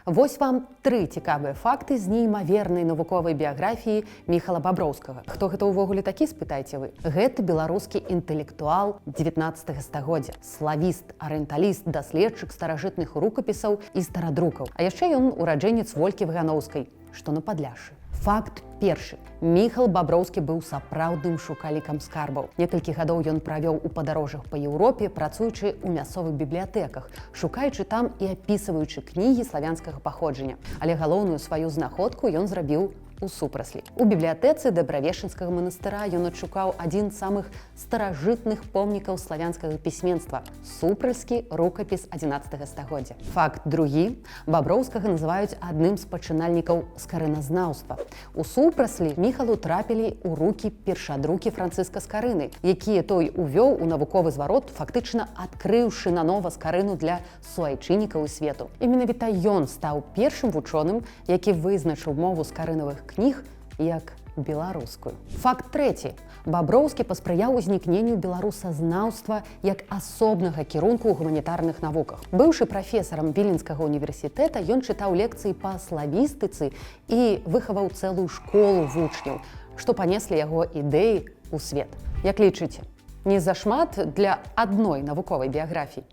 Вось вам 3 цікавыя факты з неймавернай навуковай біяграфіі Міхала Баброўскага. Хто гэта ўвогуле такі, спытайце вы? Гэта беларускі інтэлектуал 19 стагоддзя, славіст, арыенталіст, даследчык старажытных рукапісаў і старадрукаў. А яшчэ ён ураджэнец Волькі Вагановскай, што на Падляшшы. Факт першы. Міхал Баброўскі быў сапраўдным шукалікам скарбаў. Некалькі гадоў ён правёў у падарожжах па Еўропе, працуючы ў мясцовых бібліятэках, шукаючы там і апісваючы кнігі славянскага паходжання. Але галоўную сваю знаходку ён зрабіў у Супраслі. У бібліятэцы Дабравешчынскага манастыра ён адшукаў адзін з самых старажытных помнікаў славянскага пісьменства – супральскі рукапіс 11 стагоддзя. Факт другі. Баброўскага называюць адным з пачынальнікаў скарыназнаўства. У Супраслі Міхалу трапілі ў рукі першадрукі Францыска Скарыны, якія той увёў у навуковы зварот, фактычна адкрыўшы нанова скарыну для суайчыннікаў і свету. І менавіта ён стаў першым вучоным, які вызначыў мову скарынавых кніг як беларускую. Факт трэці. Баброўскі паспрыяў узнікненню беларусазнаўства як асобнага кірунку ў гуманітарных навуках. Быўшы прафесарам Віленскага універсітэта, ён чытаў лекцыі па славістыцы і выхаваў цэлую школу вучняў, што панеслі яго ідэі ў свет. Як лічыце, не зашмат для адной навуковай біяграфіі?